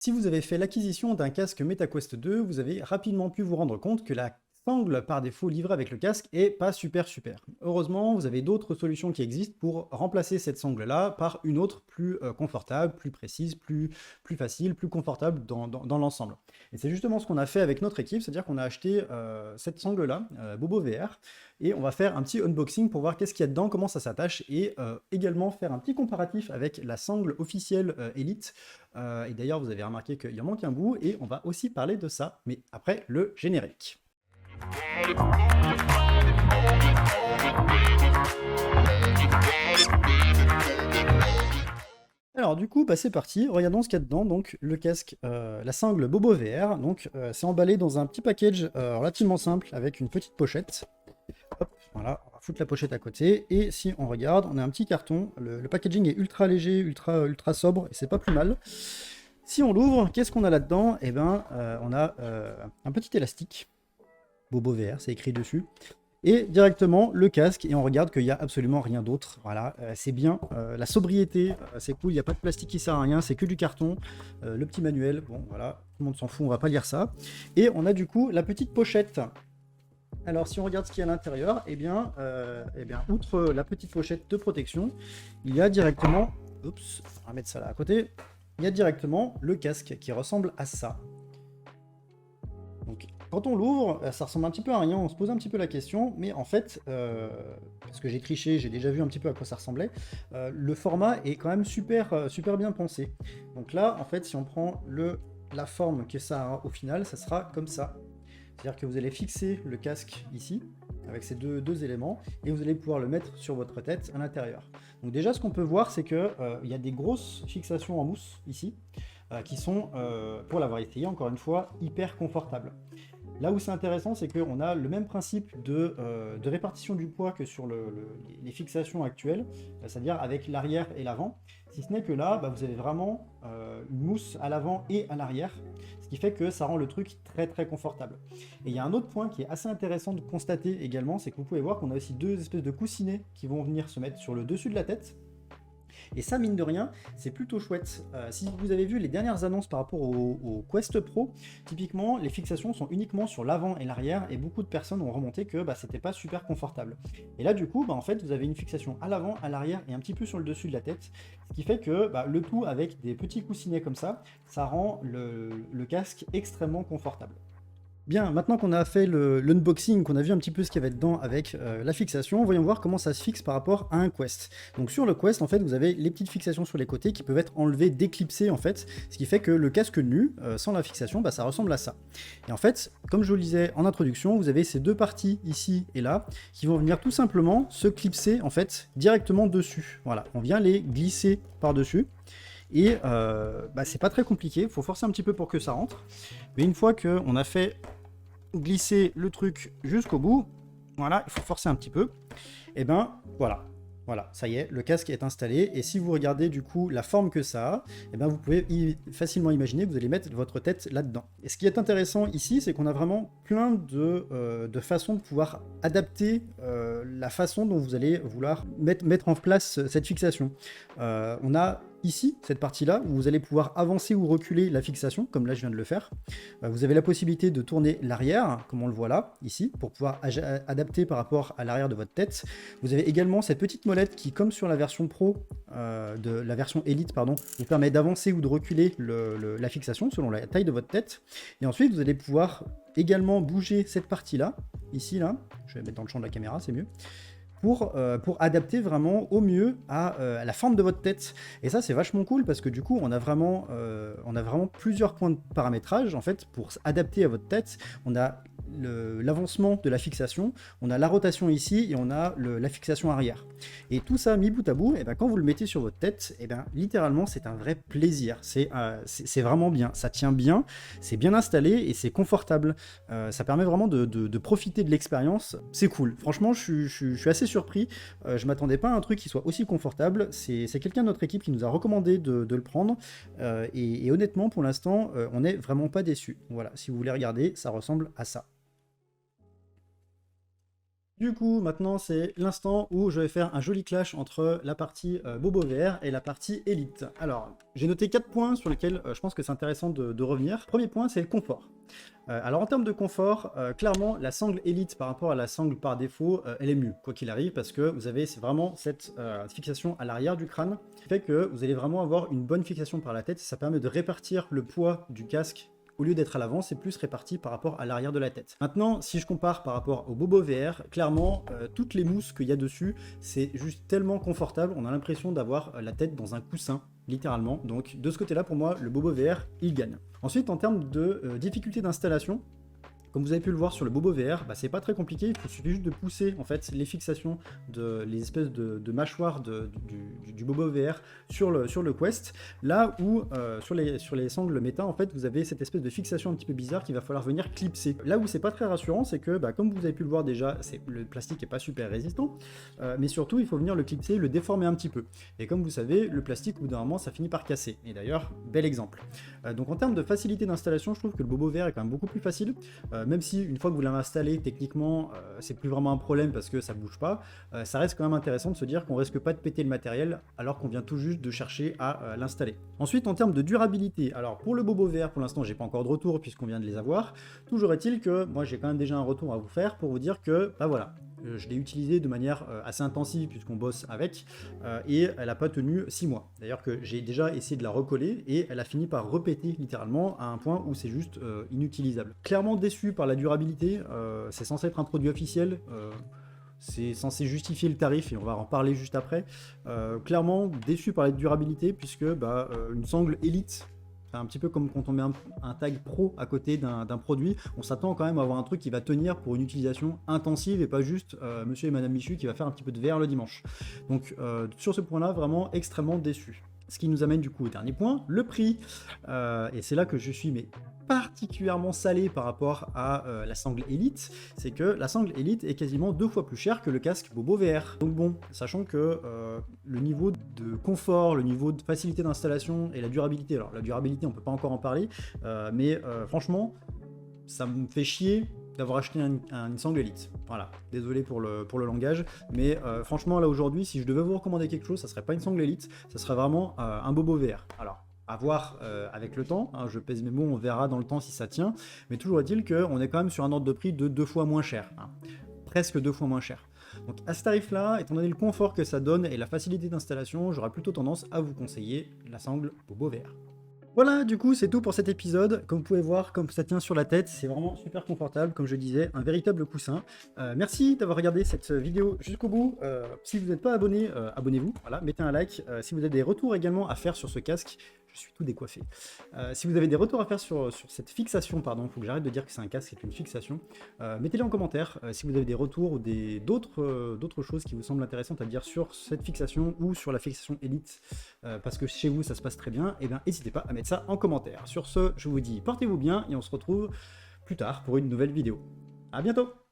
Si vous avez fait l'acquisition d'un casque MetaQuest 2, vous avez rapidement pu vous rendre compte que la sangle par défaut livrée avec le casque est pas super. Heureusement, vous avez d'autres solutions qui existent pour remplacer cette sangle-là par une autre plus confortable, plus précise, plus facile, plus confortable dans l'ensemble. Et c'est justement ce qu'on a fait avec notre équipe, c'est-à-dire qu'on a acheté cette sangle-là, Bobo VR, et on va faire un petit unboxing pour voir qu'est-ce qu'il y a dedans, comment ça s'attache, et également faire un petit comparatif avec la sangle officielle Elite. Et d'ailleurs, vous avez remarqué qu'il en manque un bout, et on va aussi parler de ça, mais après le générique. Alors du coup, bah, c'est parti, regardons ce qu'il y a dedans, donc le casque, la sangle Bobo VR, donc c'est emballé dans un petit package relativement simple avec une petite pochette. Hop, voilà, on va foutre la pochette à côté, et si on regarde, on a un petit carton, le packaging est ultra léger, ultra sobre, et c'est pas plus mal. Si on l'ouvre, qu'est-ce qu'on a là-dedans? Eh ben, on a un petit élastique, Bobo VR, c'est écrit dessus, et directement le casque, et on regarde qu'il n'y a absolument rien d'autre. Voilà, c'est bien, la sobriété, c'est cool, il n'y a pas de plastique qui sert à rien, c'est que du carton, le petit manuel, bon voilà, tout le monde s'en fout, on va pas lire ça. Et on a du coup la petite pochette. Alors si on regarde ce qu'il y a à l'intérieur, eh bien, outre la petite pochette de protection, il y a directement, oups, on va mettre ça là à côté, il y a directement le casque qui ressemble à ça. Donc, quand on l'ouvre, ça ressemble un petit peu à rien, on se pose un petit peu la question, mais en fait, parce que j'ai triché, j'ai déjà vu un petit peu à quoi ça ressemblait, le format est quand même super bien pensé. Donc là, en fait, si on prend la forme que ça a au final, ça sera comme ça. C'est-à-dire que vous allez fixer le casque ici, avec ces deux éléments, et vous allez pouvoir le mettre sur votre tête à l'intérieur. Donc déjà, ce qu'on peut voir, c'est qu'il y a des grosses fixations en mousse ici, qui sont, pour l'avoir essayé, encore une fois, hyper confortables. Là où c'est intéressant, c'est qu'on a le même principe de répartition du poids que sur les fixations actuelles, c'est-à-dire avec l'arrière et l'avant, si ce n'est que là, bah, vous avez vraiment une mousse à l'avant et à l'arrière, ce qui fait que ça rend le truc très confortable. Et il y a un autre point qui est assez intéressant de constater également, c'est que vous pouvez voir qu'on a aussi deux espèces de coussinets qui vont venir se mettre sur le dessus de la tête. Et ça, mine de rien, c'est plutôt chouette. Si vous avez vu les dernières annonces par rapport au Quest Pro, typiquement, les fixations sont uniquement sur l'avant et l'arrière, et beaucoup de personnes ont remonté que bah, c'était pas super confortable. Et là, du coup, bah, en fait, vous avez une fixation à l'avant, à l'arrière et un petit peu sur le dessus de la tête, ce qui fait que bah, le tout avec des petits coussinets comme ça rend le casque extrêmement confortable. Bien, maintenant qu'on a fait l'unboxing, qu'on a vu un petit peu ce qu'il y avait dedans avec la fixation, voyons voir comment ça se fixe par rapport à un Quest. Donc sur le Quest, en fait, vous avez les petites fixations sur les côtés qui peuvent être enlevées, déclipsées en fait, ce qui fait que le casque nu, sans la fixation, bah, ça ressemble à ça. Et en fait, comme je vous le disais en introduction, vous avez ces deux parties ici et là qui vont venir tout simplement se clipser en fait directement dessus. Voilà, on vient les glisser par-dessus. Et bah, c'est pas très compliqué, il faut forcer un petit peu pour que ça rentre. Mais une fois qu'on a fait glisser le truc jusqu'au bout, voilà, il faut forcer un petit peu, et ben voilà, ça y est, le casque est installé, et si vous regardez du coup la forme que ça a, et ben vous pouvez facilement imaginer que vous allez mettre votre tête là-dedans. Et ce qui est intéressant ici, c'est qu'on a vraiment plein de façons de pouvoir adapter la façon dont vous allez vouloir mettre en place cette fixation. On a ici, cette partie-là, où vous allez pouvoir avancer ou reculer la fixation, comme là je viens de le faire. Vous avez la possibilité de tourner l'arrière, comme on le voit là, ici, pour pouvoir adapter par rapport à l'arrière de votre tête. Vous avez également cette petite molette qui, comme sur la version Pro, de la version Elite, pardon, vous permet d'avancer ou de reculer la fixation selon la taille de votre tête. Et ensuite, vous allez pouvoir également bouger cette partie-là, ici, là. Je vais mettre dans le champ de la caméra, c'est mieux. Pour adapter vraiment au mieux à la forme de votre tête. Et ça, c'est vachement cool parce que du coup, on a vraiment plusieurs points de paramétrage en fait pour adapter à votre tête. On a l'avancement de la fixation, on a la rotation ici et on a la fixation arrière. Et tout ça mis bout à bout, et ben, quand vous le mettez sur votre tête, et ben, littéralement c'est un vrai plaisir. C'est vraiment bien, ça tient bien, c'est bien installé et c'est confortable. Ça permet vraiment de profiter de l'expérience. C'est cool. Franchement, je suis assez surpris. Je m'attendais pas à un truc qui soit aussi confortable. C'est quelqu'un de notre équipe qui nous a recommandé de le prendre. Et honnêtement, pour l'instant, on n'est vraiment pas déçus. Voilà, si vous voulez regarder, ça ressemble à ça. Du coup, maintenant, c'est l'instant où je vais faire un joli clash entre la partie Bobo VR et la partie Elite. Alors, j'ai noté 4 points sur lesquels je pense que c'est intéressant de revenir. Premier point, c'est le confort. Alors, en termes de confort, clairement, la sangle Elite par rapport à la sangle par défaut, elle est mieux, quoi qu'il arrive, parce que vous avez vraiment cette fixation à l'arrière du crâne, qui fait que vous allez vraiment avoir une bonne fixation par la tête, ça permet de répartir le poids du casque. Au lieu d'être à l'avant, c'est plus réparti par rapport à l'arrière de la tête. Maintenant, si je compare par rapport au Bobo VR, clairement, toutes les mousses qu'il y a dessus, c'est juste tellement confortable, on a l'impression d'avoir la tête dans un coussin, littéralement. Donc de ce côté-là, pour moi, le Bobo VR, il gagne. Ensuite, en termes de difficulté d'installation, comme vous avez pu le voir sur le Bobo VR, c'est pas très compliqué, il suffit juste de pousser en fait les fixations, les espèces de mâchoires du Bobo VR sur le Quest, là où sur les sangles méta, en fait, vous avez cette espèce de fixation un petit peu bizarre qu'il va falloir venir clipser. Là où c'est pas très rassurant, c'est que, comme vous avez pu le voir déjà, le plastique est pas super résistant, mais surtout il faut venir le clipser, le déformer un petit peu. Et comme vous savez, le plastique, au bout d'un moment, ça finit par casser. Et d'ailleurs, bel exemple. Donc en termes de facilité d'installation, je trouve que le Bobo VR est quand même beaucoup plus facile. Même si une fois que vous l'avez installé, techniquement, c'est plus vraiment un problème parce que ça bouge pas, ça reste quand même intéressant de se dire qu'on risque pas de péter le matériel alors qu'on vient tout juste de chercher à l'installer. Ensuite, en termes de durabilité, alors pour le Bobo VR, pour l'instant, j'ai pas encore de retour puisqu'on vient de les avoir. Toujours est-il que moi, j'ai quand même déjà un retour à vous faire pour vous dire que, voilà, je l'ai utilisé de manière assez intensive puisqu'on bosse avec et elle n'a pas tenu 6 mois. D'ailleurs que j'ai déjà essayé de la recoller et elle a fini par repéter littéralement à un point où c'est juste inutilisable. Clairement déçu par la durabilité, c'est censé être un produit officiel, c'est censé justifier le tarif et on va en parler juste après. Clairement déçu par la durabilité puisque une sangle Elite, un petit peu comme quand on met un tag pro à côté d'un produit, on s'attend quand même à avoir un truc qui va tenir pour une utilisation intensive et pas juste monsieur et madame Michu qui va faire un petit peu de VR le dimanche. Donc sur ce point-là, vraiment extrêmement déçu. Ce qui nous amène du coup au dernier point, le prix. Et c'est là que je suis particulièrement salé par rapport à la sangle Elite, c'est que la sangle Elite est quasiment 2 fois plus chère que le casque Bobo VR. Donc bon, sachant que le niveau de confort, le niveau de facilité d'installation et la durabilité, alors la durabilité on peut pas encore en parler, mais franchement, ça me fait chier d'avoir acheté une sangle Elite. Voilà, désolé pour le langage, mais franchement là aujourd'hui, si je devais vous recommander quelque chose, ça serait pas une sangle Elite, ça serait vraiment un Bobo VR. Alors, à voir avec le temps, je pèse mes mots, on verra dans le temps si ça tient, mais toujours est-il qu'on est quand même sur un ordre de prix de 2 fois moins cher, presque 2 fois moins cher. Donc à ce tarif-là, étant donné le confort que ça donne et la facilité d'installation, j'aurais plutôt tendance à vous conseiller la sangle Bobo VR. Voilà, du coup, c'est tout pour cet épisode. Comme vous pouvez voir, comme ça tient sur la tête, c'est vraiment super confortable, comme je disais, un véritable coussin. Merci d'avoir regardé cette vidéo jusqu'au bout. Si vous n'êtes pas abonné, abonnez-vous, voilà, mettez un like. Si vous avez des retours également à faire sur ce casque, je suis tout décoiffé. Si vous avez des retours à faire sur cette fixation, pardon, il faut que j'arrête de dire que c'est un casque, c'est une fixation, mettez-les en commentaire. Si vous avez des retours ou d'autres choses qui vous semblent intéressantes à dire sur cette fixation ou sur la fixation Elite, parce que chez vous ça se passe très bien, et bien n'hésitez pas à mettre ça en commentaire. Sur ce, je vous dis portez-vous bien et on se retrouve plus tard pour une nouvelle vidéo. À bientôt!